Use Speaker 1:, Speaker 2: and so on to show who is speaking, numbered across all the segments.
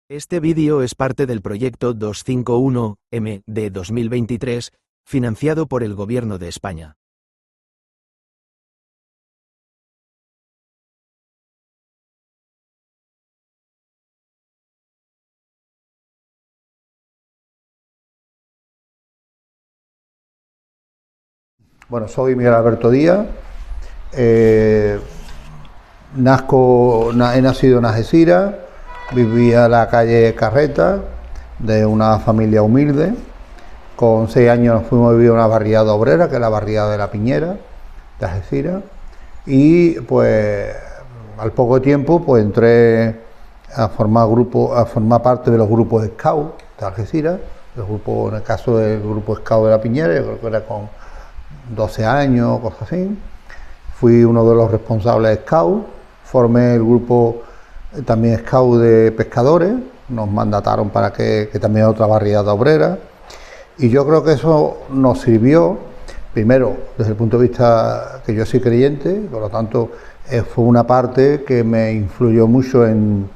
Speaker 1: Este vídeo es parte del proyecto 251M de 2023, financiado por el Gobierno de España.
Speaker 2: Bueno, soy Miguel Alberto Díaz, he nacido en Algeciras, vivía en la calle Carreta, de una familia humilde. Con 6 años nos fuimos a vivir a una barriada obrera, que es la barriada de La Piñera, de Algeciras, y pues al poco tiempo pues entré a formar parte de los grupos Scout de Algeciras, en el caso del grupo Scout de La Piñera, yo creo que era con 12 años, cosas así. Fui uno de los responsables de Scout, formé el grupo también Scout de pescadores, nos mandataron para que también otra barriada obrera, y yo creo que eso nos sirvió, primero, desde el punto de vista que yo soy creyente, por lo tanto, fue una parte que me influyó mucho en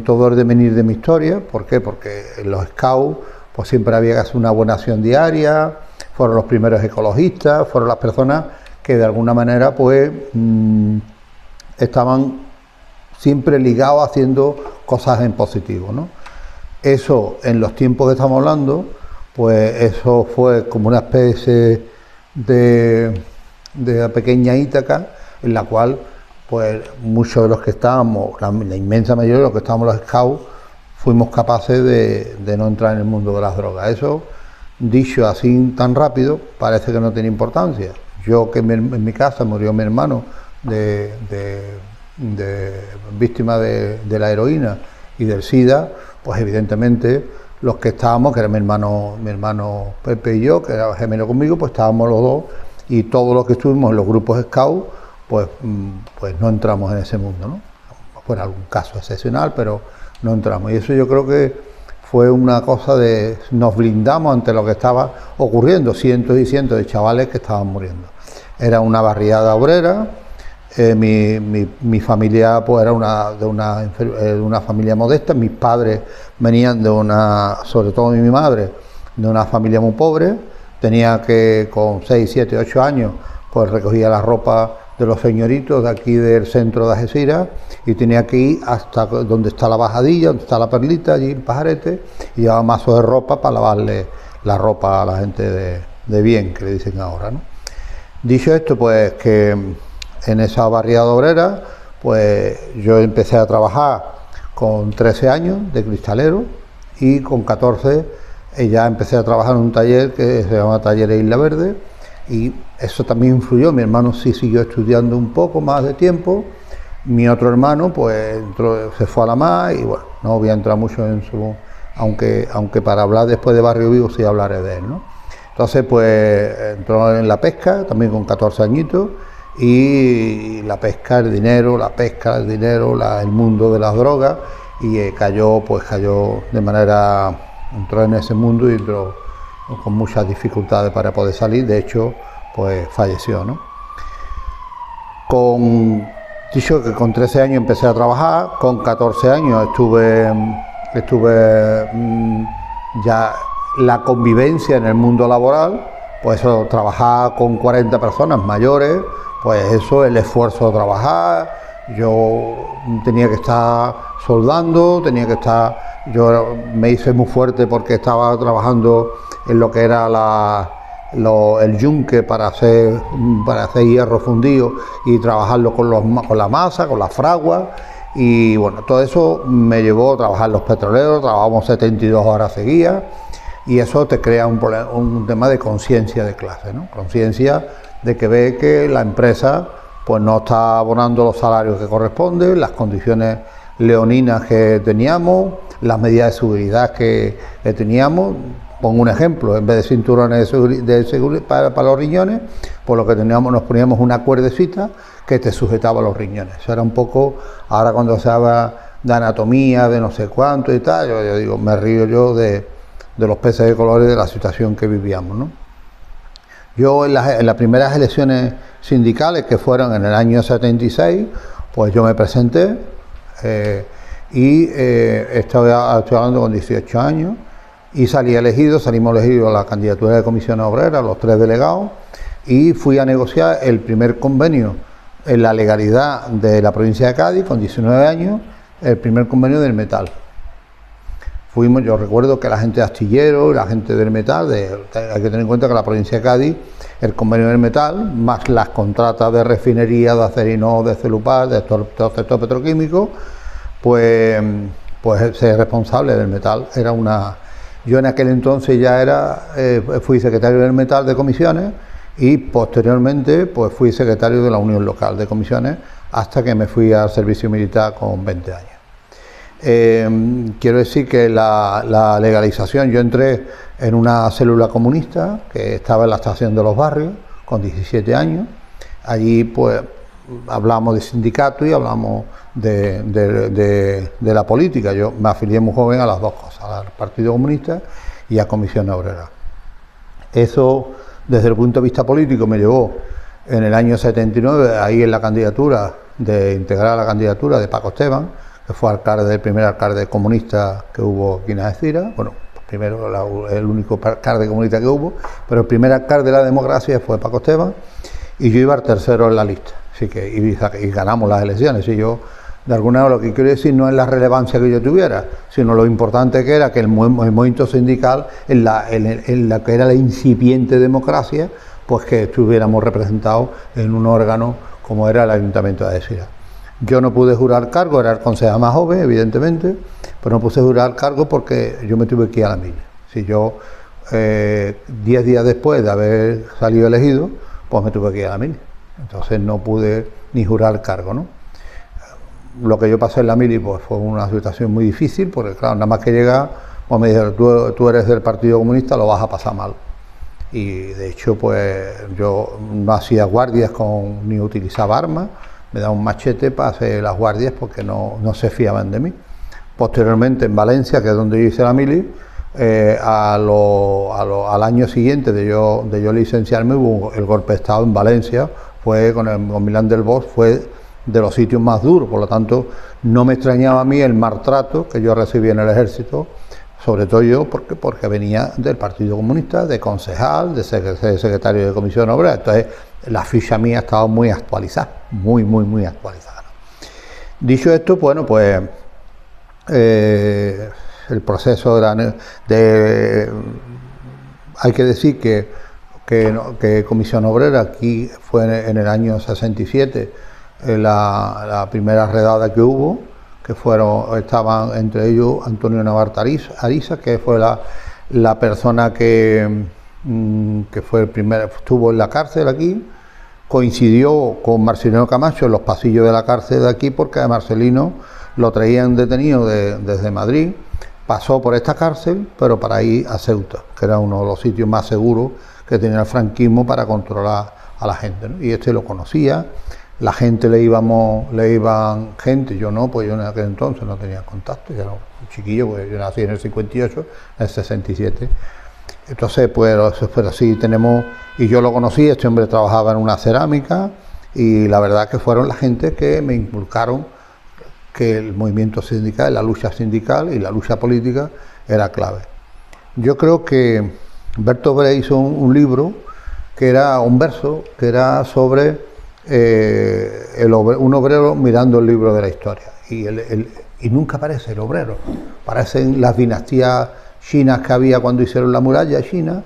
Speaker 2: todo el devenir de mi historia. ¿Por qué? Porque en los Scouts pues siempre había que hacer una buena acción diaria, fueron los primeros ecologistas, fueron las personas que de alguna manera pues estaban siempre ligados haciendo cosas en positivo, ¿no? Eso, en los tiempos que estamos hablando, pues eso fue como una especie de pequeña Ítaca, en la cual pues muchos de los que estábamos, la inmensa mayoría de los que estábamos en los Scouts, fuimos capaces de no entrar en el mundo de las drogas. Eso, dicho así tan rápido, parece que no tiene importancia. Yo, que en mi casa murió mi hermano de víctima de la heroína y del SIDA, pues evidentemente los que estábamos, que era mi hermano Pepe y yo, que era gemelo conmigo, pues estábamos los dos, y todos los que estuvimos en los grupos Scout, pues no entramos en ese mundo, ¿no? Fue algún caso excepcional, pero no entramos. Y eso yo creo que fue una cosa de... nos blindamos ante lo que estaba ocurriendo, cientos y cientos de chavales que estaban muriendo. Era una barriada obrera, mi familia pues era de una familia modesta, mis padres venían sobre todo mi madre, de una familia muy pobre. Tenía que, con 6, 7, 8 años, pues recogía la ropa de los señoritos de aquí del centro de Algeciras y tenía que ir hasta donde está la Bajadilla, donde está la Perlita, allí en Pajarete, y llevaba mazos de ropa para lavarle la ropa a la gente de bien, que le dicen ahora, ¿no? Dicho esto, pues que en esa barriada obrera, pues yo empecé a trabajar con 13 años de cristalero, y con 14 ya empecé a trabajar en un taller que se llama Taller Isla Verde, y eso también influyó. Mi hermano sí siguió estudiando un poco más de tiempo, mi otro hermano pues se fue a la mar, y bueno, no voy a entrar mucho en su... aunque para hablar después de Barrio Vivo sí hablaré de él, ¿no? Entonces pues entró en la pesca, también con 14 añitos, y la pesca, el dinero, el mundo de las drogas, y cayó de manera... entró en ese mundo y entró con muchas dificultades para poder salir. De hecho, pues falleció, ¿no? Dicho que con 13 años empecé a trabajar, con 14 años estuve ya la convivencia en el mundo laboral, pues eso, trabajar con 40 personas mayores, pues eso, el esfuerzo de trabajar. Yo tenía que estar soldando, yo me hice muy fuerte porque estaba trabajando en lo que era el yunque para hacer hierro fundido y trabajarlo con la masa, con la fragua, y bueno, todo eso me llevó a trabajar en los petroleros. Trabajábamos 72 horas seguidas, y eso te crea un tema de conciencia de clase, ¿no? Conciencia de que ve que la empresa pues no está abonando los salarios que corresponden, las condiciones leoninas que teníamos, las medidas de seguridad que teníamos. Pongo un ejemplo: en vez de cinturones de seguridad para los riñones, pues lo que teníamos, nos poníamos una cuerdecita que te sujetaba los riñones. Eso era un poco, ahora cuando se habla de anatomía, de no sé cuánto y tal, yo digo, me río yo de los peces de colores, de la situación que vivíamos, ¿no? Yo en las primeras elecciones sindicales, que fueron en el año 76, pues yo me presenté, y estoy hablando con 18 años, y salimos elegidos a la candidatura de Comisiones Obreras, los 3 delegados, y fui a negociar el primer convenio en la legalidad de la provincia de Cádiz, con 19 años, el primer convenio del metal. Yo recuerdo que la gente de astillero, la gente del metal, hay que tener en cuenta que la provincia de Cádiz, el convenio del metal, más las contratas de refinería, de Acerinox, de Celupar, de todo el sector petroquímico, pues ser responsable del metal era una... Yo en aquel entonces ya fui secretario del metal de comisiones, y posteriormente pues fui secretario de la Unión Local de Comisiones hasta que me fui al servicio militar con 20 años. Quiero decir que la legalización, yo entré en una célula comunista que estaba en la Estación de los Barrios con 17 años. Allí pues hablamos de sindicato y hablamos de la política. Yo me afilié muy joven a las dos cosas, al Partido Comunista y a Comisiones Obreras. Eso, desde el punto de vista político, me llevó en el año 79, ahí en la candidatura, de integrar la candidatura de Paco Esteban, que fue el primer alcalde comunista que hubo aquí en Algeciras. Bueno, primero el único alcalde comunista que hubo, pero el primer alcalde de la democracia fue Paco Esteban, y yo iba al tercero en la lista, así que y ganamos las elecciones. Y yo, de alguna manera, lo que quiero decir no es la relevancia que yo tuviera, sino lo importante que era que el movimiento sindical, en la que era la incipiente democracia, pues que estuviéramos representados en un órgano como era el Ayuntamiento de Algeciras. Yo no pude jurar cargo, era el concejal más joven, evidentemente, pero no pude jurar cargo porque yo me tuve que ir a la mili. Si yo, 10 días después de haber salido elegido, pues me tuve que ir a la mili. Entonces no pude ni jurar cargo, ¿no? Lo que yo pasé en la mili pues fue una situación muy difícil, porque claro, nada más que llegar, pues me dijeron, tú eres del Partido Comunista, lo vas a pasar mal. Y de hecho, pues yo no hacía guardias ni utilizaba armas, me daba un machete para hacer las guardias porque no se fiaban de mí. Posteriormente en Valencia, que es donde yo hice la mili, al año siguiente de yo licenciarme, hubo el golpe de Estado en Valencia, fue con Milán del Bosch, fue de los sitios más duros. Por lo tanto, no me extrañaba a mí el maltrato que yo recibí en el ejército, sobre todo yo porque venía del Partido Comunista, de concejal, de secretario de Comisión Obrera. Entonces la ficha mía estaba muy actualizada, muy actualizada, ¿no? Dicho esto, bueno, pues el proceso hay que decir que Comisión Obrera aquí fue en el año 67 la primera redada que hubo, que estaban entre ellos Antonio Navarta Ariza, que fue la persona que fue estuvo en la cárcel aquí, coincidió con Marcelino Camacho en los pasillos de la cárcel de aquí, porque a Marcelino lo traían detenido desde Madrid, pasó por esta cárcel, pero para ir a Ceuta, que era uno de los sitios más seguros que tenía el franquismo para controlar a la gente, ¿no? Y lo conocía. La gente le iban gente, yo no, pues yo en aquel entonces no tenía contacto, yo era un chiquillo, pues yo nací en el 58, en el 67. Entonces, pues así tenemos, y yo lo conocí, este hombre trabajaba en una cerámica, y la verdad que fueron la gente que me inculcaron que el movimiento sindical, la lucha sindical y la lucha política era clave. Yo creo que Bertolt Brecht hizo un libro, que era un verso, que era sobre un obrero mirando el libro de la historia, y nunca aparece el obrero, aparecen las dinastías chinas que había cuando hicieron la muralla china,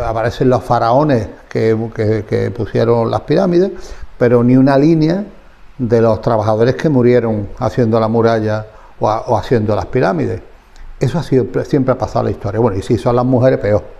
Speaker 2: aparecen los faraones que pusieron las pirámides, pero ni una línea de los trabajadores que murieron haciendo la muralla o haciendo las pirámides. Eso siempre ha pasado en la historia. Bueno, y si son las mujeres, peor.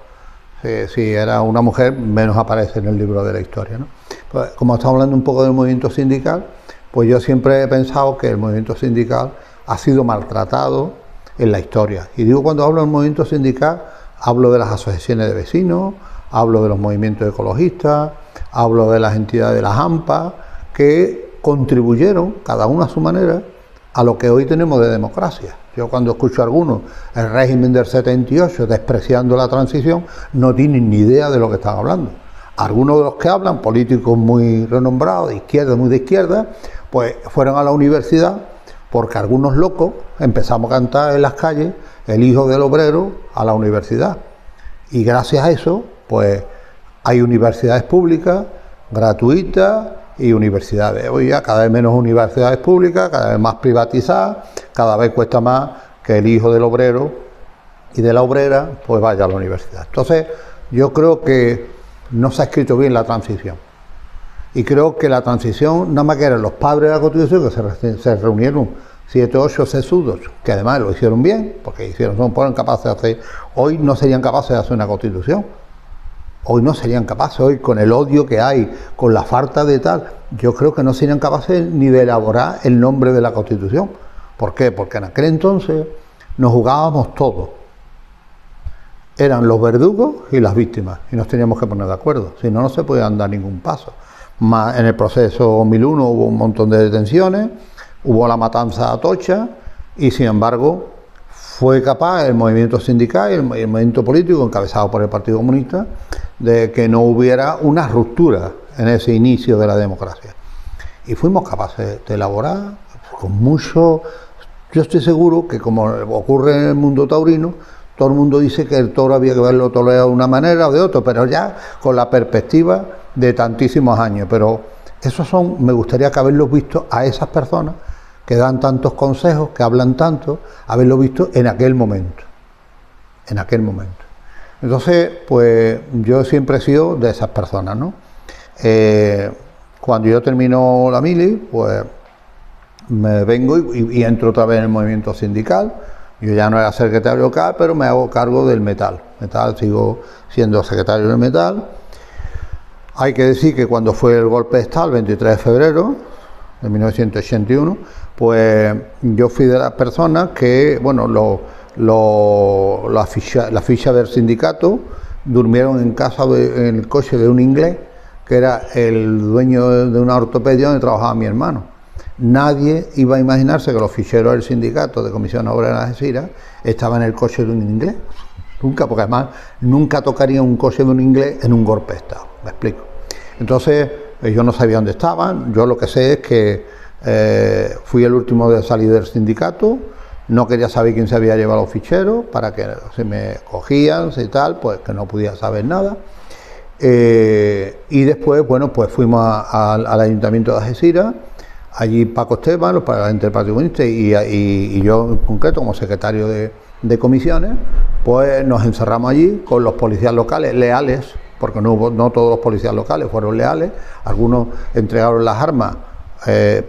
Speaker 2: Si era una mujer, menos aparece en el libro de la historia, ¿no? Pues, como estamos hablando un poco del movimiento sindical, pues yo siempre he pensado que el movimiento sindical ha sido maltratado en la historia. Y digo, cuando hablo del movimiento sindical, hablo de las asociaciones de vecinos, hablo de los movimientos ecologistas, hablo de las entidades de las AMPA, que contribuyeron, cada uno a su manera, a lo que hoy tenemos de democracia. Yo cuando escucho a algunos, el régimen del 78, despreciando la transición, no tienen ni idea de lo que están hablando. Algunos de los que hablan, políticos muy renombrados, de izquierda, muy de izquierda, pues fueron a la universidad porque algunos locos empezamos a cantar en las calles el hijo del obrero a la universidad. Y gracias a eso, pues hay universidades públicas, gratuitas y universidades. Hoy ya cada vez menos universidades públicas, cada vez más privatizadas, cada vez cuesta más que el hijo del obrero y de la obrera pues vaya a la universidad. Entonces, yo creo que no se ha escrito bien la transición. Y creo que la transición, nada más que eran los padres de la Constitución, que se reunieron 7 o 8 sesudos, que además lo hicieron bien, porque fueron capaces de hacer, hoy no serían capaces de hacer una Constitución. Hoy no serían capaces, hoy con el odio que hay, con la falta de tal, yo creo que no serían capaces ni de elaborar el nombre de la Constitución. ¿Por qué? Porque en aquel entonces nos jugábamos todo. Eran los verdugos y las víctimas, y nos teníamos que poner de acuerdo, si no, no se podía dar ningún paso. En el proceso 2001 hubo un montón de detenciones, hubo la matanza de Atocha, y sin embargo fue capaz el movimiento sindical y el movimiento político encabezado por el Partido Comunista de que no hubiera una ruptura en ese inicio de la democracia. Y fuimos capaces de elaborar con mucho... Yo estoy seguro que, como ocurre en el mundo taurino, todo el mundo dice que el toro había que verlo toreado de una manera o de otra, pero ya con la perspectiva de tantísimos años. Pero esos me gustaría que haberlos visto a esas personas que dan tantos consejos, que hablan tanto, haberlo visto en aquel momento. En aquel momento. Entonces, pues yo siempre he sido de esas personas, ¿no? Cuando yo termino la mili, pues me vengo y entro otra vez en el movimiento sindical. Yo ya no era secretario local, pero me hago cargo del metal. Sigo siendo secretario del metal. Hay que decir que cuando fue el golpe de Estado, el 23 de febrero de 1981, pues yo fui de las personas que, bueno, la ficha del sindicato, durmieron en casa, en el coche de un inglés, que era el dueño de una ortopedia donde trabajaba mi hermano. Nadie iba a imaginarse que los ficheros del sindicato de Comisión Obrera de Algeciras estaban en el coche de un inglés. Nunca, porque además nunca tocaría un coche de un inglés en un golpe de Estado. ¿Me explico? Entonces, yo no sabía dónde estaban. Yo lo que sé es que fui el último de salir del sindicato. No quería saber quién se había llevado los ficheros para que se me cogían y tal, pues que no podía saber nada. Y después, bueno, pues fuimos al Ayuntamiento de Algeciras. Allí Paco Esteban, los presidentes del Partido Comunista y yo en concreto como secretario de comisiones, pues nos encerramos allí con los policías locales leales, porque no todos los policías locales fueron leales, algunos entregaron las armas. El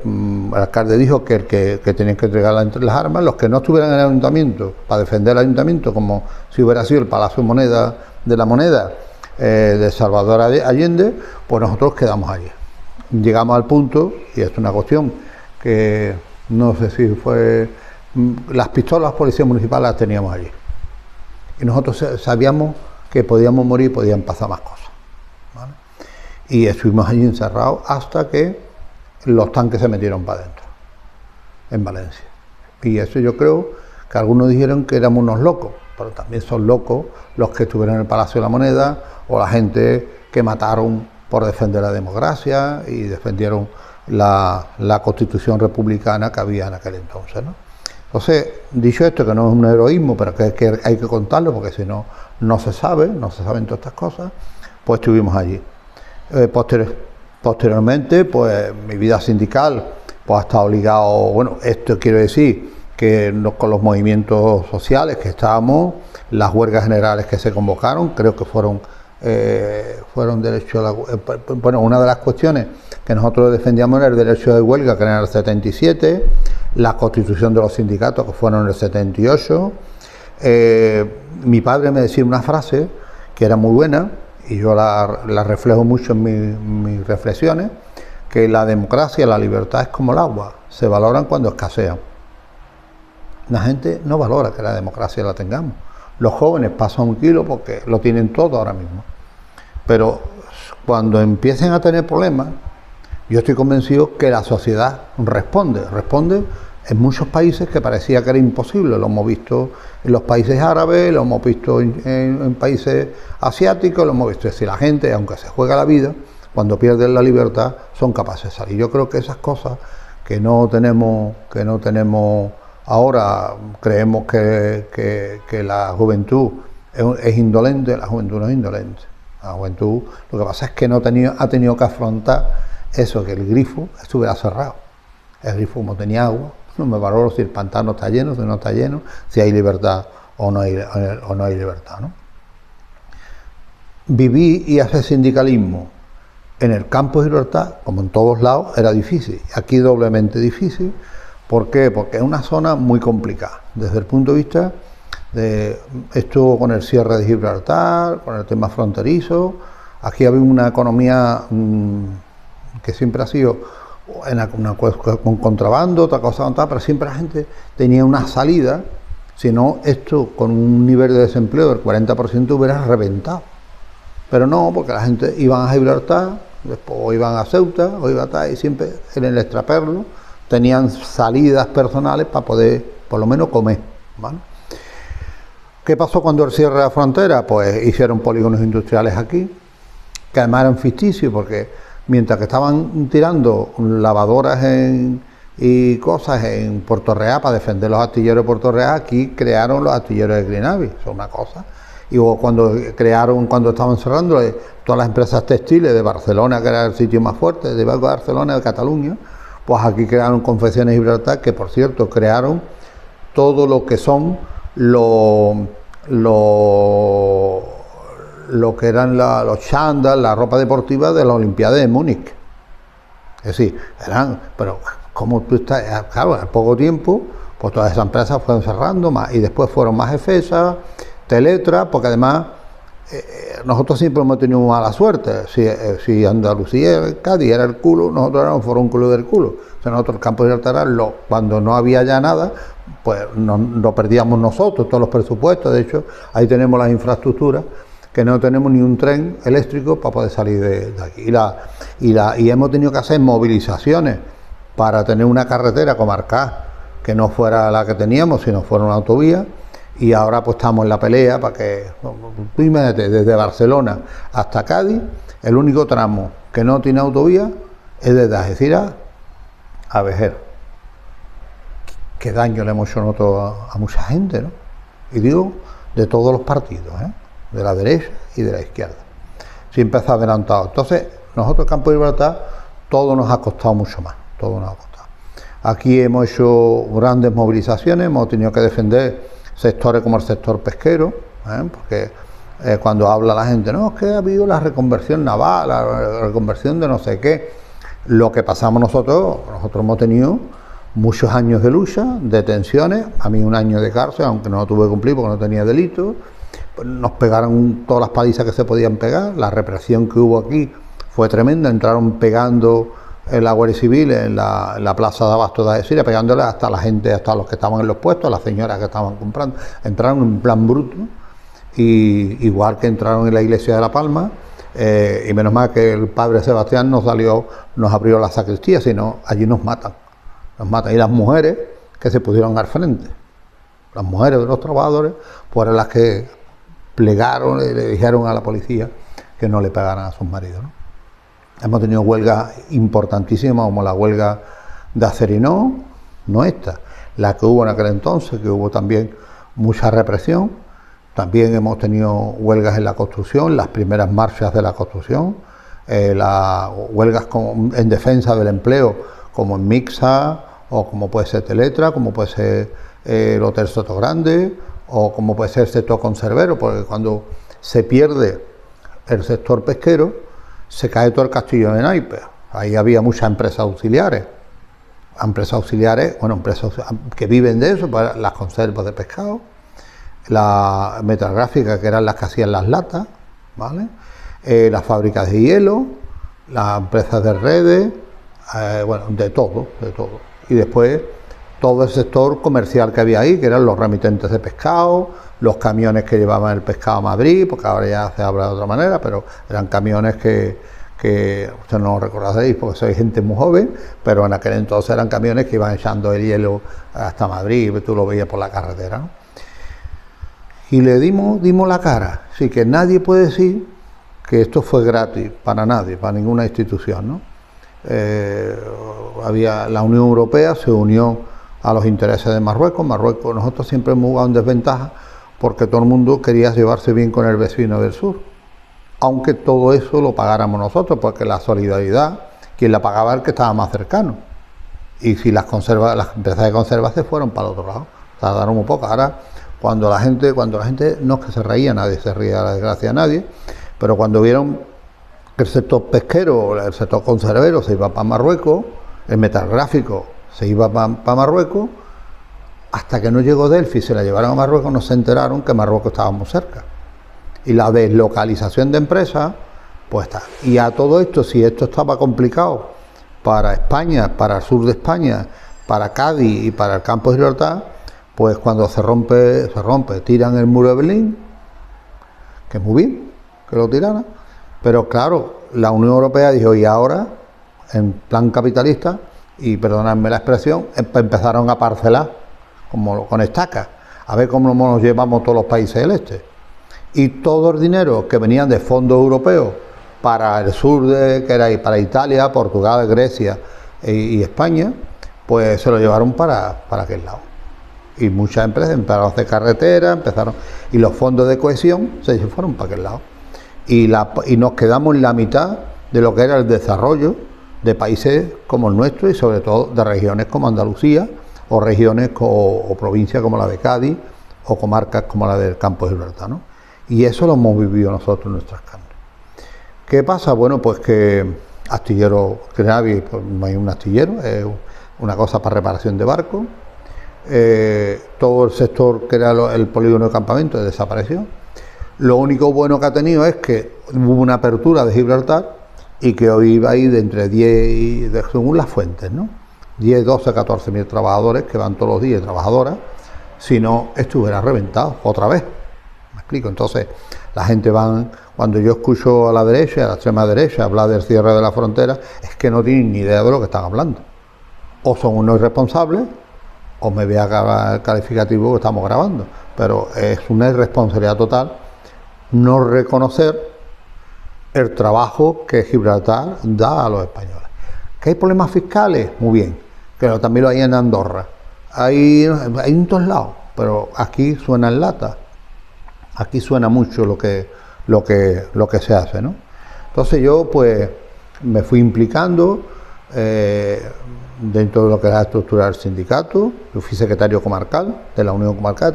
Speaker 2: alcalde dijo que tenían que entregar las armas, los que no estuvieran en el ayuntamiento para defender el ayuntamiento, como si hubiera sido el Palacio de la Moneda de Salvador Allende, pues nosotros quedamos allí. Llegamos al punto, y esto es una cuestión que no sé si fue, las pistolas policías municipales las teníamos allí. Y nosotros sabíamos que podíamos morir, podían pasar más cosas, ¿vale? Y estuvimos allí encerrados hasta que los tanques se metieron para adentro, en Valencia. Y eso yo creo que algunos dijeron que éramos unos locos, pero también son locos los que estuvieron en el Palacio de la Moneda o la gente que mataron por defender la democracia y defendieron la Constitución republicana que había en aquel entonces, ¿no? Entonces, dicho esto, que no es un heroísmo, pero que hay que contarlo, porque si no, no se saben todas estas cosas, pues estuvimos allí. Posteriormente, pues mi vida sindical pues ha estado ligado, bueno, esto quiero decir que con los movimientos sociales que estábamos, las huelgas generales que se convocaron, creo que fueron derecho a la, bueno, una de las cuestiones que nosotros defendíamos era el derecho de huelga, que era en el 77, la constitución de los sindicatos, que fueron en el 78. Mi padre me decía una frase que era muy buena, y yo la reflejo mucho en mis reflexiones, que la democracia, la libertad es como el agua, se valoran cuando escasean. La gente no valora que la democracia la tengamos. Los jóvenes pasan un kilo porque lo tienen todo ahora mismo. Pero cuando empiecen a tener problemas, yo estoy convencido que la sociedad responde en muchos países que parecía que era imposible. Lo hemos visto en los países árabes, lo hemos visto en países asiáticos, lo hemos visto. Es decir, la gente, aunque se juega la vida, cuando pierden la libertad, son capaces de salir. Yo creo que esas cosas que no tenemos ahora. Creemos que la juventud es indolente. La juventud no es indolente. La juventud, lo que pasa es que ha tenido que afrontar eso, que el grifo estuviera cerrado. El grifo, como tenía agua, no me valoro si el pantano está lleno, si no está lleno, si hay libertad o no hay libertad, ¿no? Vivir y hacer sindicalismo en el campo de Gibraltar, como en todos lados, era difícil. Aquí doblemente difícil. ¿Por qué? Porque es una zona muy complicada. Desde el punto de vista de esto, con el cierre de Gibraltar, con el tema fronterizo, aquí había una economía que siempre ha sido con contrabando, otra cosa, pero siempre la gente tenía una salida. Si no, esto con un nivel de desempleo del 40% hubiera reventado. Pero no, porque la gente iban a Gibraltar, después iban a Ceuta, o iban a y siempre en el extraperlo tenían salidas personales para poder, por lo menos, comer, ¿vale? ¿Qué pasó cuando el cierre de la frontera? Pues hicieron polígonos industriales aquí, que además eran ficticios, porque mientras que estaban tirando lavadoras y cosas en Puerto Real para defender los astilleros de Puerto Real, aquí crearon los astilleros de Greenavi, eso es una cosa. Y cuando estaban cerrando todas las empresas textiles de Barcelona, que era el sitio más fuerte, de Barcelona, de Cataluña, pues aquí crearon Confecciones Gibraltar, que por cierto crearon todo lo que son lo que eran los chándal, la ropa deportiva de la Olimpiada de Múnich. Es decir, pero como tú estás, claro, al poco tiempo, pues todas esas empresas fueron cerrando más, y después fueron más Efesa, Teletra, porque además nosotros siempre hemos tenido mala suerte. Si Andalucía, Cádiz era el culo, nosotros éramos forúnculo del culo. O sea, nosotros el campo de Gibraltar, cuando no había ya nada, pues lo perdíamos nosotros, todos los presupuestos. De hecho, ahí tenemos las infraestructuras, que no tenemos ni un tren eléctrico para poder salir de aquí. Y hemos tenido que hacer movilizaciones para tener una carretera comarcal que no fuera la que teníamos, sino fuera una autovía. Y ahora pues estamos en la pelea para que, tú imagínate, desde Barcelona hasta Cádiz, el único tramo que no tiene autovía es desde Algeciras a Vejer. Qué daño le hemos hecho nosotros a mucha gente, ¿no? Y digo, de todos los partidos, de la derecha y de la izquierda. Siempre está adelantado. Entonces, nosotros, el campo de Gibraltar, todo nos ha costado mucho más, todo nos ha costado. Aquí hemos hecho grandes movilizaciones, hemos tenido que defender sectores como el sector pesquero, porque cuando habla la gente, no, es que ha habido la reconversión naval, la reconversión de no sé qué. Lo que pasamos nosotros hemos tenido muchos años de lucha, detenciones, a mí un año de cárcel, aunque no lo tuve que cumplir porque no tenía delito. Nos pegaron todas las palizas que se podían pegar, la represión que hubo aquí fue tremenda, entraron pegando en la Guardia Civil, en la plaza de Abasto de Algeciras, pegándole hasta la gente, hasta los que estaban en los puestos, las señoras que estaban comprando, entraron en plan bruto, y igual que entraron en la iglesia de La Palma, y menos mal que el padre Sebastián nos abrió la sacristía, sino allí nos matan, y las mujeres que se pusieron al frente, las mujeres de los trabajadores, fueron las que plegaron y le dijeron a la policía que no le pegaran a sus maridos, ¿no? Hemos tenido huelgas importantísimas, como la huelga de Acerinó, no esta, la que hubo en aquel entonces, que hubo también mucha represión. También hemos tenido huelgas en la construcción, las primeras marchas de la construcción, las huelgas en defensa del empleo, como en Mixa, o como puede ser Teletra, como puede ser el Hotel Sotogrande, o como puede ser el sector conservero, porque cuando se pierde el sector pesquero, se cae todo el castillo de naipes. Ahí había muchas empresas auxiliares, empresas que viven de eso, para las conservas de pescado, la metalgráfica, que eran las que hacían las latas, ¿vale? Las fábricas de hielo, las empresas de redes, de todo. Y después todo el sector comercial que había ahí, que eran los remitentes de pescado, los camiones que llevaban el pescado a Madrid, porque ahora ya se habla de otra manera, pero eran camiones que ustedes no lo recordaréis porque sois gente muy joven, pero en aquel entonces eran camiones que iban echando el hielo hasta Madrid, tú lo veías por la carretera, ¿no? Y le dimos la cara, así que nadie puede decir que esto fue gratis para nadie, para ninguna institución, ¿no? la Unión Europea se unió a los intereses de Marruecos. Nosotros siempre hemos jugado en desventaja porque todo el mundo quería llevarse bien con el vecino del sur, aunque todo eso lo pagáramos nosotros, porque la solidaridad, quien la pagaba era el que estaba más cercano. Y si las empresas de conserva se fueron para el otro lado, tardaron un poco. Ahora, cuando la gente no es que se reía, nadie se ría de la desgracia de nadie, pero cuando vieron que el sector pesquero, el sector conservero se iba para Marruecos, el metalgráfico se iba para Marruecos, hasta que no llegó Delphi y se la llevaron a Marruecos, no se enteraron que Marruecos estaba muy cerca. Y la deslocalización de empresas, pues está. Y a todo esto, si esto estaba complicado para España, para el sur de España, para Cádiz y para el campo de Gibraltar, pues cuando se rompe, tiran el muro de Berlín, que es muy bien que lo tiraran, pero claro, la Unión Europea dijo, y ahora, en plan capitalista, y perdonadme la expresión, empezaron a parcelar, como con estacas, a ver cómo nos llevamos todos los países del este. Y todo el dinero que venían de fondos europeos para el sur, que era para Italia, Portugal, Grecia y España, pues se lo llevaron para aquel lado. Y muchas empresas empezaron a hacer carreteras, y los fondos de cohesión se fueron para aquel lado. Y nos quedamos en la mitad de lo que era el desarrollo de países como el nuestro y sobre todo de regiones como Andalucía o regiones o provincias como la de Cádiz o comarcas como la del campo de Gibraltar, ¿no? Y eso lo hemos vivido nosotros en nuestras carnes. ¿Qué pasa? Bueno, pues que astillero, que no hay un astillero, es una cosa para reparación de barcos. Todo el sector que era el polígono de campamento desapareció. Lo único bueno que ha tenido es que hubo una apertura de Gibraltar y que hoy va a ir de entre 10 y, según las fuentes, ¿no? 10, 12, 14 mil trabajadores que van todos los días, trabajadoras, si no estuviera reventado otra vez. ¿Me explico? Entonces, la gente van, cuando yo escucho a la derecha, a la extrema derecha, hablar del cierre de la frontera, es que no tienen ni idea de lo que están hablando. O son unos irresponsables, o me voy a acabar el calificativo que estamos grabando. Pero es una irresponsabilidad total no reconocer el trabajo que Gibraltar da a los españoles. ¿Que hay problemas fiscales? Muy bien, que también lo hay en Andorra. Hay en todos lados, pero aquí suena en lata. Aquí suena mucho lo que se hace, ¿no? Entonces yo pues me fui implicando dentro de lo que era la estructura del sindicato. Yo fui secretario comarcal de la Unión Comarcal.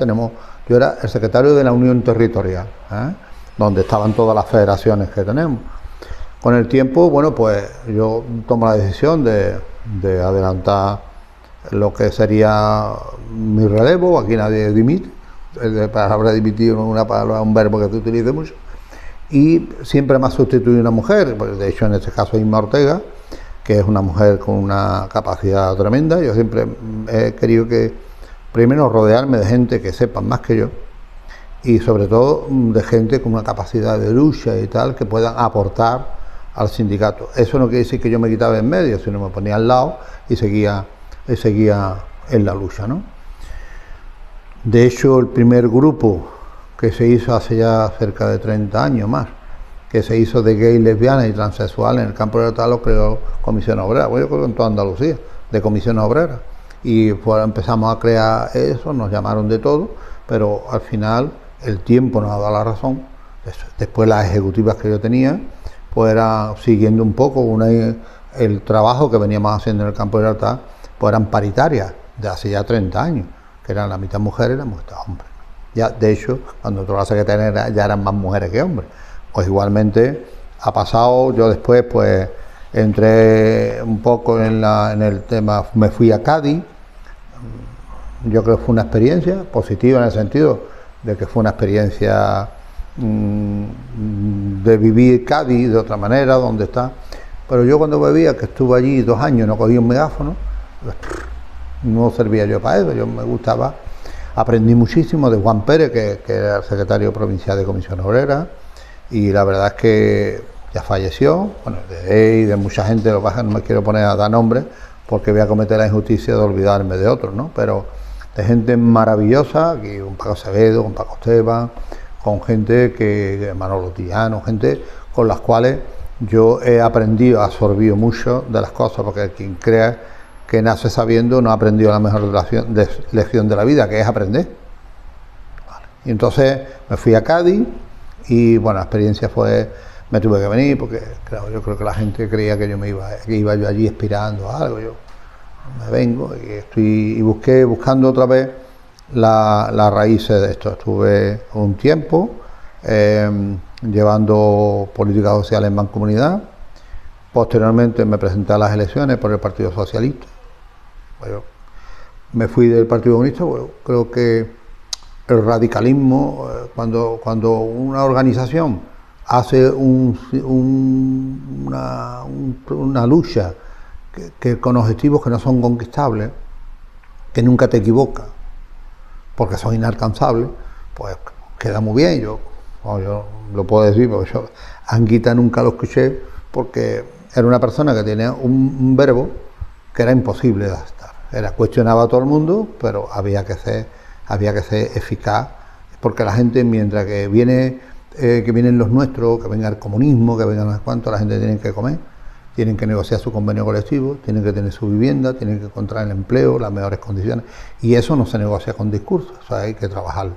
Speaker 2: Yo era el secretario de la Unión Territorial, donde estaban todas las federaciones que tenemos. Con el tiempo, bueno, pues yo tomo la decisión de adelantar lo que sería mi relevo. Aquí nadie dimite. La palabra dimitir no es un verbo que se utilice mucho. Y siempre me ha sustituido una mujer, de hecho en este caso Inma Ortega, que es una mujer con una capacidad tremenda. Yo siempre he querido que primero rodearme de gente que sepan más que yo y sobre todo de gente con una capacidad de lucha y tal que puedan aportar al sindicato. Eso no quiere decir que yo me quitaba en medio, sino me ponía al lado y seguía en la lucha, ¿no? De hecho, el primer grupo que se hizo hace ya cerca de 30 años más, que se hizo de gay, lesbianas y transexuales en el campo de Gibraltar, lo creó Comisión Obrera. Bueno, yo creo que en toda Andalucía, de Comisión Obrera. Y pues empezamos a crear eso, nos llamaron de todo, pero al final el tiempo nos ha dado la razón. Después las ejecutivas que yo tenía, pues era siguiendo un poco el trabajo que veníamos haciendo en el campo de Gibraltar, pues eran paritarias de hace ya 30 años, que eran la mitad mujeres y la mitad hombres. Ya, de hecho, cuando entró la secretaria ya eran más mujeres que hombres. Pues igualmente ha pasado, yo después pues entré un poco en el tema, me fui a Cádiz. Yo creo que fue una experiencia positiva en el sentido de que fue una experiencia de vivir Cádiz de otra manera, donde está. Pero yo cuando veía que estuve allí 2 años, no cogí un megáfono, no servía yo para eso. Yo me gustaba, aprendí muchísimo de Juan Pérez, que era el secretario provincial de Comisión Obrera, y la verdad es que ya falleció, bueno, de él y de mucha gente. Lo que pasa es que no me quiero poner a dar nombres porque voy a cometer la injusticia de olvidarme de otros, ¿no? Pero de gente maravillosa, aquí un Paco Acevedo, un Paco Esteban, con gente que Manolo Tillano, gente con las cuales yo he aprendido, absorbido mucho de las cosas, porque quien crea que nace sabiendo no ha aprendido la mejor lección de la vida, que es aprender. Vale. Y entonces me fui a Cádiz y bueno, la experiencia fue, me tuve que venir porque claro, yo creo que la gente creía que iba yo allí aspirando a algo. Yo me vengo y buscando otra vez las raíces de esto. Estuve un tiempo llevando políticas sociales en Mancomunidad. Posteriormente me presenté a las elecciones por el Partido Socialista. Bueno, me fui del Partido Comunista. Bueno, creo que el radicalismo, cuando una organización hace una lucha que con objetivos que no son conquistables, que nunca te equivocas, porque son inalcanzables, pues queda muy bien. Yo lo puedo decir, porque yo Anguita nunca lo escuché, porque era una persona que tenía un verbo que era imposible de adaptar. Cuestionaba a todo el mundo, pero había que ser eficaz, porque la gente, mientras que vienen los nuestros, que venga el comunismo, que vengan no sé cuánto, la gente tiene que comer, tienen que negociar su convenio colectivo, tienen que tener su vivienda, tienen que encontrar el empleo, las mejores condiciones, y eso no se negocia con discursos, o sea, hay que trabajarlo.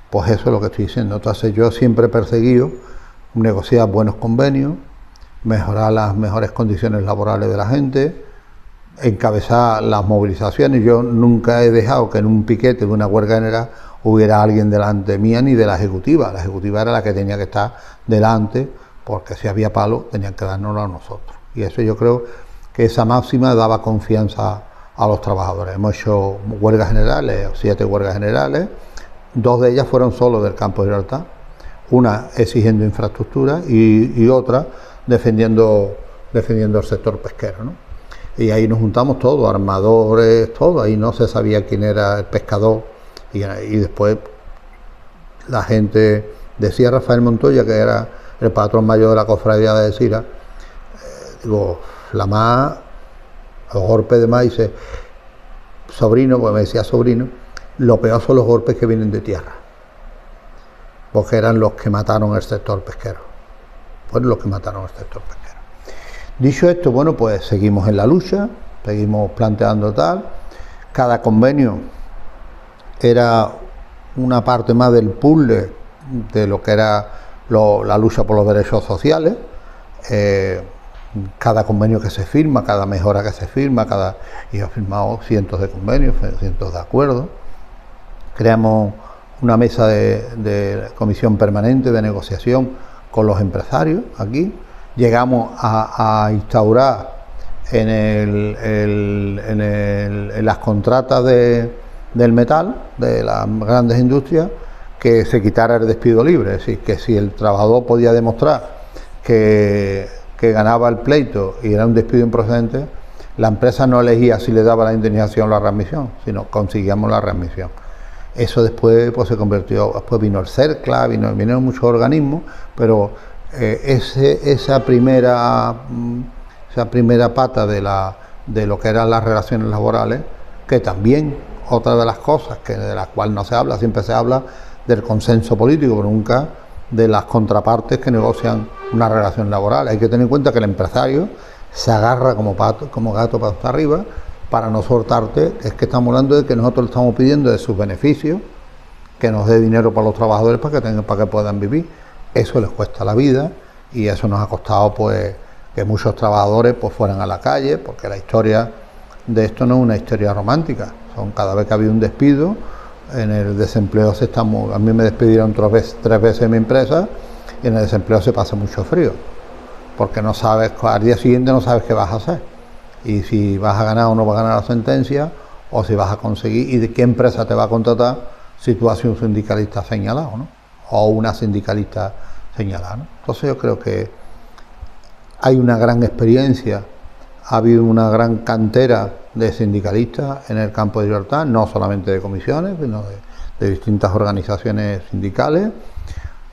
Speaker 2: Pues eso es lo que estoy diciendo. Entonces yo siempre he perseguido negociar buenos convenios, mejorar las mejores condiciones laborales de la gente, encabezar las movilizaciones. Yo nunca he dejado que en un piquete de una huelga general hubiera alguien delante mía ni de la ejecutiva. La ejecutiva era la que tenía que estar delante, porque si había palo tenían que dárnoslo a nosotros. Y eso yo creo que esa máxima daba confianza a los trabajadores. Hemos hecho huelgas generales, 7 huelgas generales, 2 de ellas fueron solo del campo de Gibraltar, una exigiendo infraestructura y otra defendiendo el sector pesquero, ¿no? Y ahí nos juntamos todos, armadores, todo, ahí no se sabía quién era el pescador, y después la gente decía Rafael Montoya, que era el patrón mayor de la cofradía de Sira, la más, los golpes de maíz, sobrino, pues me decía sobrino, lo peor son los golpes que vienen de tierra, porque eran los que mataron el sector pesquero, fueron los que mataron el sector pesquero. Dicho esto, bueno, pues seguimos en la lucha, seguimos planteando tal, cada convenio era una parte más del puzzle de lo que era la lucha por los derechos sociales. Cada convenio que se firma, cada mejora que se firma, y he firmado cientos de convenios, cientos de acuerdos. Creamos una mesa de comisión permanente de negociación con los empresarios aquí. Llegamos a instaurar en las contratas del metal, de las grandes industrias, que se quitara el despido libre. Es decir, que si el trabajador podía demostrar que ganaba el pleito y era un despido improcedente, la empresa no elegía si le daba la indemnización o la readmisión, sino conseguíamos la readmisión. Eso después pues se convirtió, después vino el CERCLA, vinieron muchos organismos, pero esa primera pata de lo que eran las relaciones laborales, que también otra de las cosas de las cuales no se habla, siempre se habla del consenso político, pero nunca de las contrapartes que negocian una relación laboral. Hay que tener en cuenta que el empresario se agarra como gato para hasta arriba para no soltarte. Es que estamos hablando de que nosotros le estamos pidiendo de sus beneficios, que nos dé dinero para los trabajadores para que puedan vivir. Eso les cuesta la vida y eso nos ha costado pues que muchos trabajadores pues fueran a la calle, porque la historia de esto no es una historia romántica. Cada vez que había un despido, en el desempleo a mí me despidieron 3 veces en mi empresa, y en el desempleo se pasa mucho frío, porque no sabes, al día siguiente no sabes qué vas a hacer, y si vas a ganar o no vas a ganar la sentencia, o si vas a conseguir, y de qué empresa te va a contratar si tú has sido un sindicalista señalado, ¿no? O una sindicalista señalada, ¿no? Entonces yo creo que hay una gran experiencia, ha habido una gran cantera de sindicalistas en el campo de Gibraltar, no solamente de comisiones, sino de distintas organizaciones sindicales.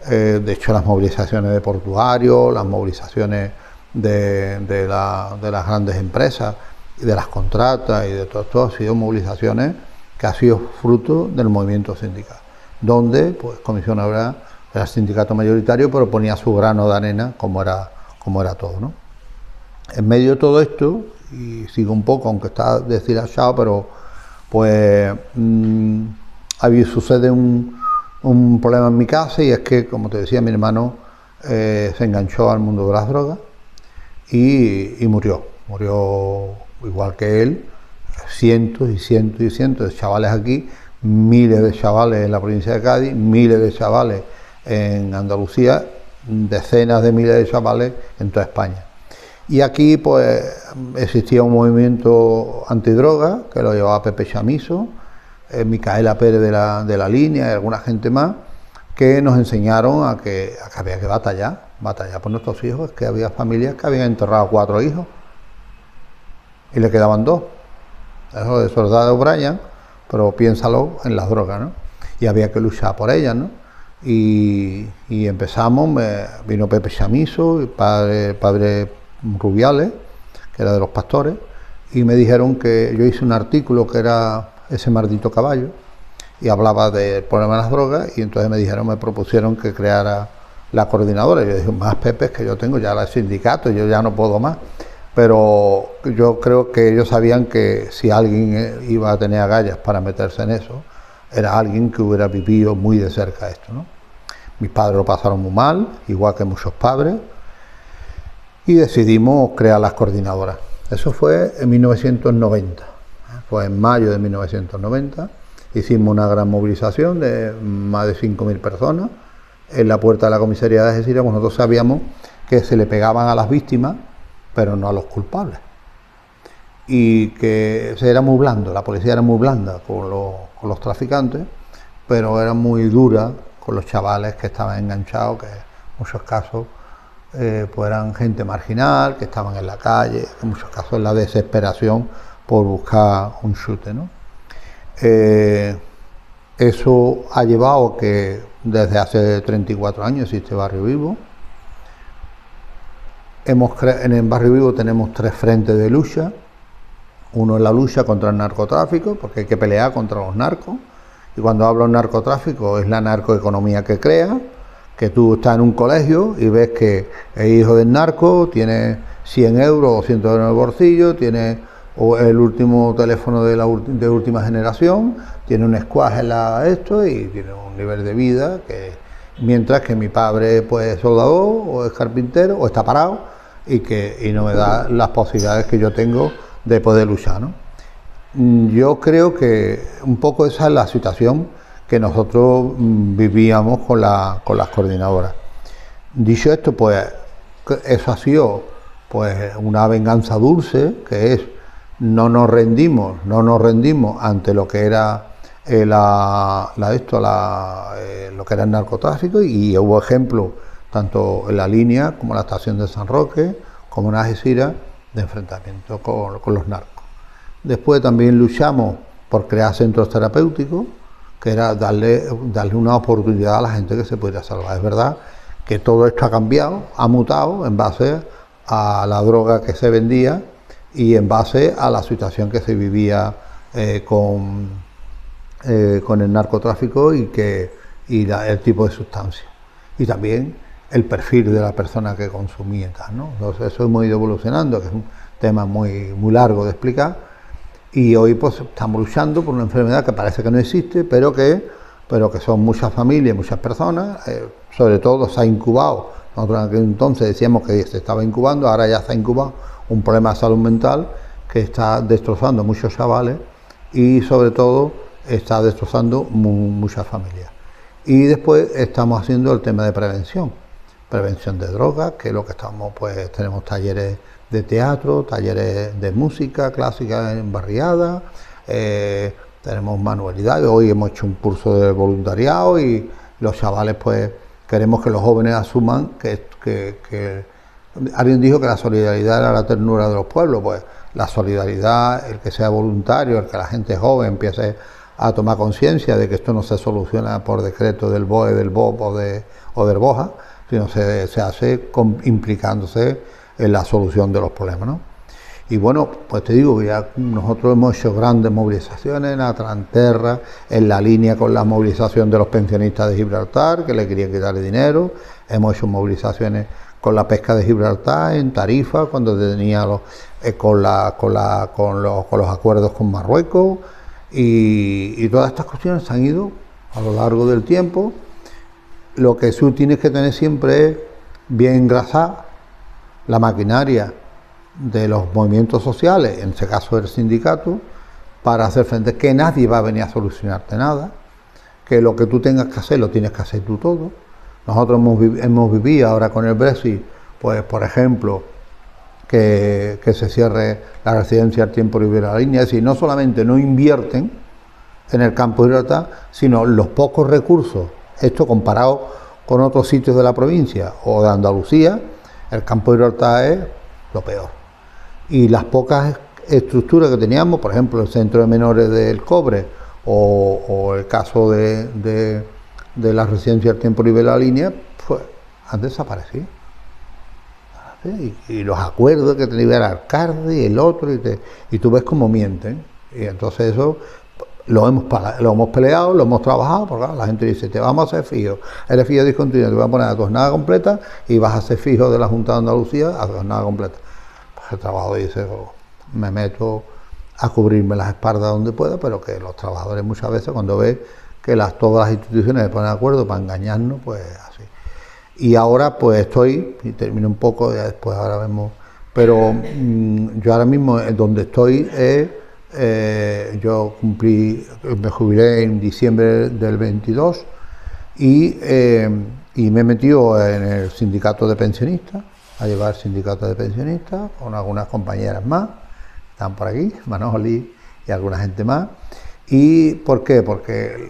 Speaker 2: De hecho, las movilizaciones de portuarios, las movilizaciones de las grandes empresas y de las contratas y de todo esto, han sido movilizaciones que han sido fruto del movimiento sindical, donde pues Comisión Obrera era el sindicato mayoritario, pero ponía su grano de arena como era todo, ¿no? En medio de todo esto, y sigo un poco, aunque está deshilachado, pero pues sucede un problema en mi casa, y es que, como te decía, mi hermano se enganchó al mundo de las drogas y murió igual que él. Cientos y cientos y cientos de chavales aquí, miles de chavales en la provincia de Cádiz, miles de chavales en Andalucía, decenas de miles de chavales en toda España. Y aquí pues existía un movimiento antidroga que lo llevaba Pepe Chamizo, Micaela Pérez de la Línea y alguna gente más, que nos enseñaron a que había que batallar por nuestros hijos. Es que había familias que habían enterrado 4 hijos y le quedaban 2. Eso de Soldado O'Brien, pero piénsalo en las drogas, ¿no? Y había que luchar por ellas, ¿no? Y empezamos, vino Pepe Chamizo, el padre Rubiales, que era de los pastores, y me dijeron que yo hice un artículo que era Ese maldito caballo, y hablaba del problema de las drogas, y entonces me propusieron que creara la coordinadora. Y yo dije, más Pepes que yo tengo, ya el sindicato, yo ya no puedo más. Pero yo creo que ellos sabían que si alguien iba a tener agallas para meterse en eso, era alguien que hubiera vivido muy de cerca esto, ¿no? Mis padres lo pasaron muy mal, igual que muchos padres, y decidimos crear las coordinadoras. Eso fue en 1990, fue en mayo de 1990, hicimos una gran movilización de más de 5.000 personas en la puerta de la comisaría de Algeciras. Nosotros sabíamos que se le pegaban a las víctimas, pero no a los culpables, y que era muy blando, la policía era muy blanda con los traficantes, pero era muy dura con los chavales que estaban enganchados, que en muchos casos pues eran gente marginal, que estaban en la calle, en muchos casos en la desesperación por buscar un chute, ¿no? Eso ha llevado a que desde hace 34 años existe Barrio Vivo. En el Barrio Vivo tenemos 3 frentes de lucha. Uno es la lucha contra el narcotráfico, porque hay que pelear contra los narcos. Y cuando hablo de narcotráfico, es la narcoeconomía que crea, que tú estás en un colegio y ves que el hijo del narco tiene 100 euros o 100 euros en el bolsillo, tiene el último teléfono de última generación, tiene un squash en esto y tiene un nivel de vida que, mientras que mi padre pues es soldador o es carpintero o está parado y no me da las posibilidades que yo tengo de poder luchar, ¿no? Yo creo que un poco esa es la situación que nosotros vivíamos con las coordinadoras. Dicho esto, pues eso ha sido pues una venganza dulce, que es no nos rendimos ante lo que era lo que era el narcotráfico, y hubo ejemplos tanto en la Línea como en la estación de San Roque, como en Algeciras, de enfrentamiento con los narcos. Después también luchamos por crear centros terapéuticos, que era darle una oportunidad a la gente que se pudiera salvar. Es verdad que todo esto ha cambiado, ha mutado en base a la droga que se vendía y en base a la situación que se vivía con el narcotráfico y el tipo de sustancia. Y también el perfil de la persona que consumía y tal, ¿no? Entonces eso hemos ido evolucionando, que es un tema muy, muy largo de explicar, y hoy pues estamos luchando por una enfermedad que parece que no existe, pero que son muchas familias, muchas personas, sobre todo se ha incubado. Nosotros en aquel entonces decíamos que se estaba incubando, ahora ya se ha incubado un problema de salud mental que está destrozando a muchos chavales y sobre todo está destrozando muchas familias. Y después estamos haciendo el tema de prevención de drogas, que es lo que estamos, pues tenemos talleres de teatro, talleres de música clásica en barriada, tenemos manualidades. Hoy hemos hecho un curso de voluntariado y los chavales, pues queremos que los jóvenes asuman que alguien dijo que la solidaridad era la ternura de los pueblos. Pues la solidaridad, el que sea voluntario, el que la gente joven empiece a tomar conciencia de que esto no se soluciona por decreto del BOE, del BOP o del BOJA, sino se hace implicándose en la solución de los problemas, ¿no? Y bueno, pues te digo que ya nosotros hemos hecho grandes movilizaciones en Atranterra, en la línea con la movilización de los pensionistas de Gibraltar, que le querían quitar el dinero. Hemos hecho movilizaciones con la pesca de Gibraltar en Tarifa, cuando tenía con los acuerdos con Marruecos, y todas estas cuestiones se han ido a lo largo del tiempo. Lo que tú tienes que tener siempre es bien engrasar la maquinaria de los movimientos sociales, en este caso el sindicato, para hacer frente, que nadie va a venir a solucionarte nada, que lo que tú tengas que hacer lo tienes que hacer tú todo. Nosotros hemos vivido ahora con el Brexit, pues por ejemplo, que se cierre la residencia al tiempo libre de la línea, es decir, no solamente no invierten en el campo de Gibraltar, sino los pocos recursos, esto comparado con otros sitios de la provincia o de Andalucía, el campo de Gibraltar es lo peor. Y las pocas estructuras que teníamos, por ejemplo, el centro de menores del Cobre o el caso de la residencia al tiempo libre de la línea, pues han desaparecido. Y los acuerdos que tenía el alcalde y el otro, y tú ves cómo mienten. Y entonces eso lo hemos peleado, lo hemos trabajado, porque claro, la gente dice, te vamos a hacer fijo, eres fijo discontinuo, te voy a poner a tu jornada completa y vas a ser fijo de la Junta de Andalucía a tu jornada completa. Pues el trabajo dice, me meto a cubrirme las espaldas donde pueda, pero que los trabajadores muchas veces cuando ven que todas las instituciones se ponen de acuerdo para engañarnos, pues así. Y ahora pues estoy, y termino un poco, ya después ahora vemos, pero yo ahora mismo donde estoy yo me jubilé en diciembre del 22 y me he metido en el sindicato de pensionistas, a llevar el sindicato de pensionistas con algunas compañeras más, están por aquí, Manoli y alguna gente más. ¿Y por qué? Porque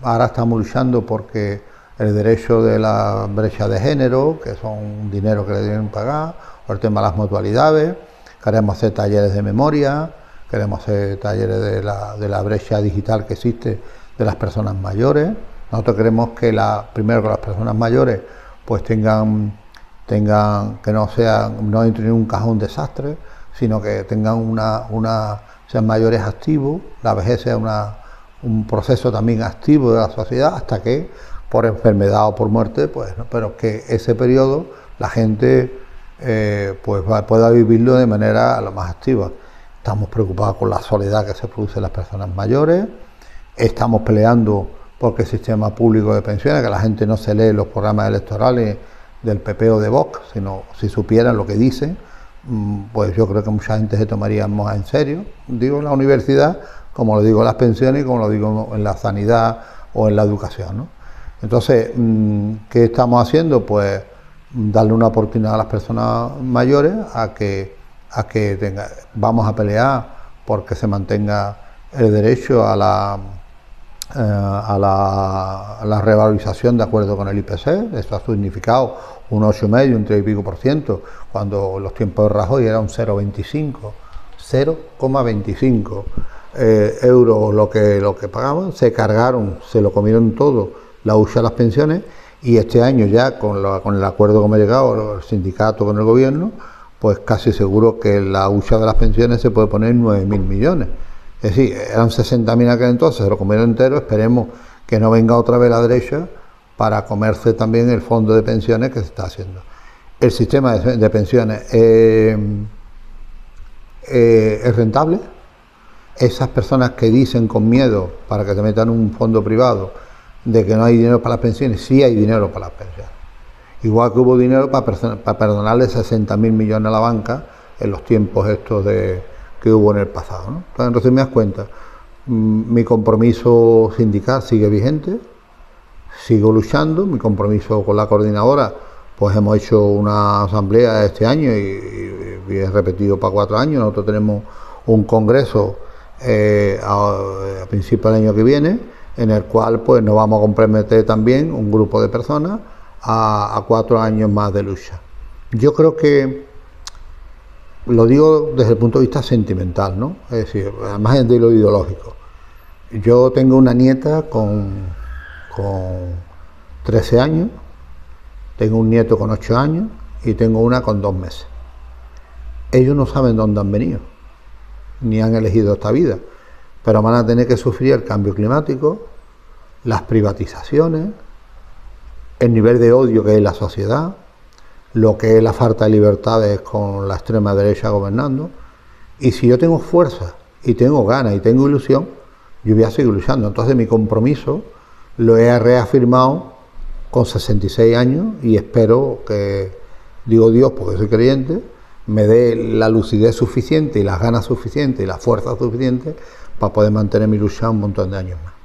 Speaker 2: ahora estamos luchando porque el derecho de la brecha de género, que son dinero que le deben pagar, o el tema de las mutualidades, queremos hacer talleres de memoria, queremos hacer talleres de la brecha digital que existe de las personas mayores. Nosotros queremos que primero que las personas mayores pues tengan que no entren en un cajón desastre, sino que tengan sean mayores activos, la vejez sea un proceso también activo de la sociedad, hasta que por enfermedad o por muerte, pues, ¿no? Pero que ese periodo la gente pues pueda vivirlo de manera lo más activa. Estamos preocupados con la soledad que se produce en las personas mayores, estamos peleando porque el sistema público de pensiones, que la gente no se lee los programas electorales del PP o de Vox, sino si supieran lo que dicen, pues yo creo que mucha gente se tomaría más en serio, digo en la universidad, como lo digo en las pensiones y como lo digo en la sanidad o en la educación, ¿no? Entonces, ¿qué estamos haciendo? Pues darle una oportunidad a las personas mayores vamos a pelear porque se mantenga el derecho a la revalorización de acuerdo con el IPC. Eso ha significado un 8,5%, un 3 y pico por ciento, cuando los tiempos de Rajoy era un 0,25 euros lo que pagaban. Se cargaron, se lo comieron todo la hucha de las pensiones, y este año ya con el acuerdo que hemos llegado el sindicato con el gobierno, pues casi seguro que la hucha de las pensiones se puede poner en 9.000 millones. Es decir, eran 60.000 en aquel entonces, se lo comieron entero. Esperemos que no venga otra vez la derecha para comerse también el fondo de pensiones que se está haciendo. El sistema de pensiones es rentable. Esas personas que dicen con miedo para que te metan un fondo privado de que no hay dinero para las pensiones, sí hay dinero para las pensiones. Igual que hubo dinero para perdonarle 60.000 millones a la banca en los tiempos estos que hubo en el pasado, ¿no? Entonces, en resumidas cuentas, mi compromiso sindical sigue vigente, sigo luchando. Mi compromiso con la coordinadora, pues hemos hecho una asamblea este año y he repetido para 4 años. Nosotros tenemos un congreso a principios del año que viene, en el cual pues nos vamos a comprometer también un grupo de personas a 4 años más de lucha. Yo creo que lo digo desde el punto de vista sentimental, ¿no? Es decir, además de lo ideológico. Yo tengo una nieta con 13 años, tengo un nieto con 8 años y tengo una con 2 meses. Ellos no saben dónde han venido, ni han elegido esta vida, pero van a tener que sufrir el cambio climático, las privatizaciones, el nivel de odio que hay en la sociedad, lo que es la falta de libertades con la extrema derecha gobernando. Y si yo tengo fuerza y tengo ganas y tengo ilusión, yo voy a seguir luchando. Entonces mi compromiso lo he reafirmado con 66 años y espero que, digo Dios porque soy creyente, me dé la lucidez suficiente y las ganas suficientes y la fuerza suficiente para poder mantener mi lucha un montón de años más.